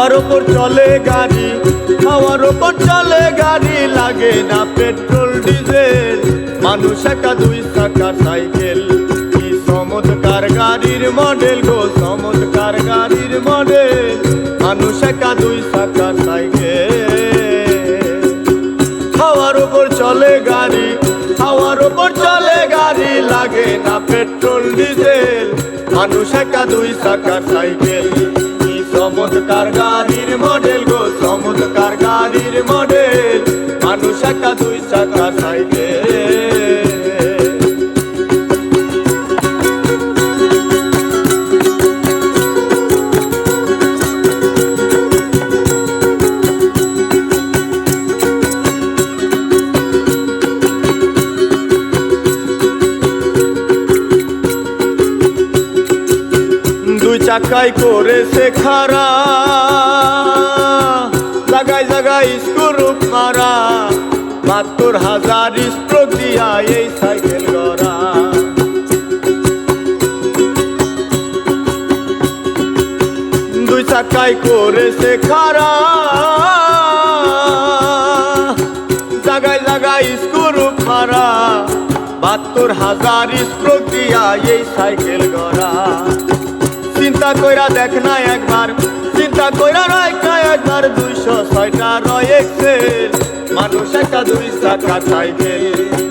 হাওয়ার ওপর চলে গাড়ি, হাওয়ার ওপর চলে গাড়ি, লাগে না পেট্রোল ডিজেল। মানুষ একা দুই চাকার সাইকেল, কি চমৎকার গাড়ির মডেল গো, চমৎকার গাড়ির মডেল। মানুষ একা দুই চাকার সাইকেল, হাওয়ার ওপর চলে গাড়ি, হাওয়ার ওপর চলে গাড়ি, লাগে না পেট্রোল ডিজেল। মানুষ একা দুই চাকার সাইকেল, কি চমৎকার গাড়ির মডেল গো, চমৎকার গাড়ির মডেল। মানুষ একা দুই চাকার সাইকেল। দুই চাকায় করেছে খাড়া, জাগায় জাগায় স্ক্রু মারা, ৭২,০০০ স্ট্রোক দিয়া এই সাইকেল গড়া। দুই চাকায় করেছে খাড়া, জাগায় জাগায় স্ক্রু মারা, ৭২,০০০ স্ট্রোক দিয়া এই সাইকেল গড়া। চিন্তা কইরা দেখ না একবার, চিন্তা কইরা রাখ না একবার, ২০৬টা রয় এক্সেল। মানুষ একা দুই চাকার সাইকেল,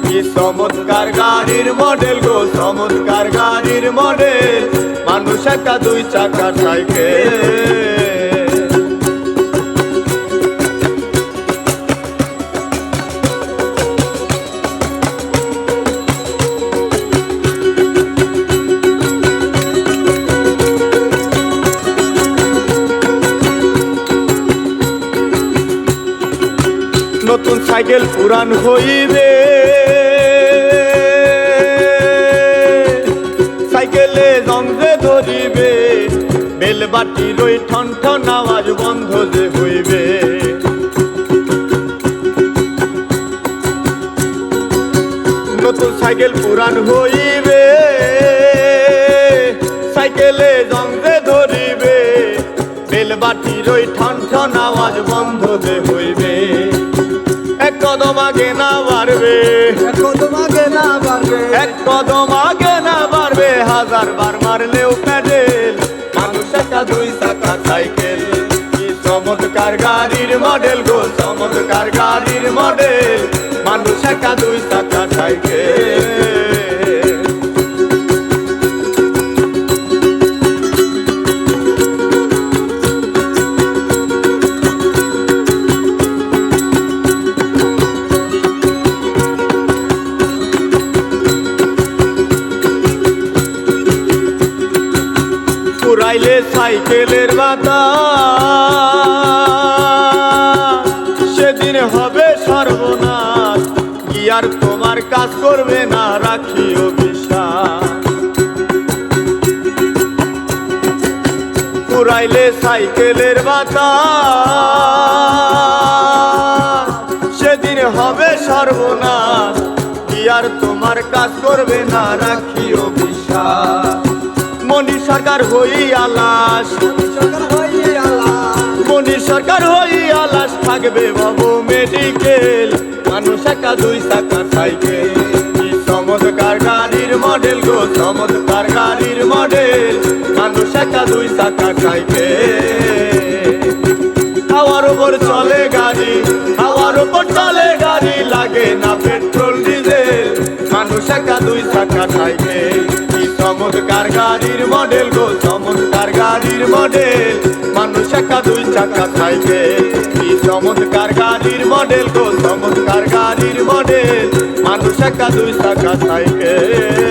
কি চমৎকার গাড়ির মডেল গো, চমৎকার গাড়ির মডেল। মানুষ একা দুই চাকার সাইকেল। নতুন সাইকেল পুরান হইবে, সাইকেলে জং যে ধরিবে, বেলবাটির ওই ঠন ঠন আওয়াজ বন্ধ যে হইবে। নতুন সাইকেল পুরান হইবে, সাইকেলে জং যে ধরিবে, বেলবাটির ওই ঠন ঠন আওয়াজ বন্ধ যে হইবে। এক কদম আগে না বাড়বে, এক কদম আগে না বাড়বে, এক কদম আগে না বাড়বে, ১০০০ বার মারলেও প্যাডেল। মানুষ একা দুই চাকার সাইকেল, কি চমৎকার গাড়ির মডেল গো, চমৎকার গাড়ির মডেল। মানুষ একা দুই চাকার সাইকেল। পুরাইলে সাইকেলের বাতাস, সেদিন হবে সর্বনাশ, কি আর তোমার কাজ করবে না, রাখিও বিশ্বাস। পুরাইলে সাইকেলের বাতাস, সেদিন হবে সর্বনাশ, কি আর তোমার কাজ করবে না, রাখিও বিশ্বাস। মনির সরকার হই আলাস, মনির সরকার হই আলাস, থাকবে বাবু মেডিকেল। মানুষ একা দুই চাকার সাইকেল, কি চমৎকার গাড়ির মডেল গো, চমৎকার গাড়ির মডেল। মানুষ একা দুই চাকার সাইকেল, হাওয়ার ওপর চলে গাড়ি, হাওয়ার ওপর চলে গাড়ি, লাগে না পেট্রোল ডিজেল। মানুষ একা দুই চাকার সাইকেল, চমৎকার গাড়ির মডেল গো, চমৎকার গাড়ির মডেল। মানুষ একা দুই চাকার সাইকেল, কি চমৎকার গাড়ির মডেল গো, চমৎকার গাড়ির মডেল। মানুষ একা দুই চাকার সাইকেল।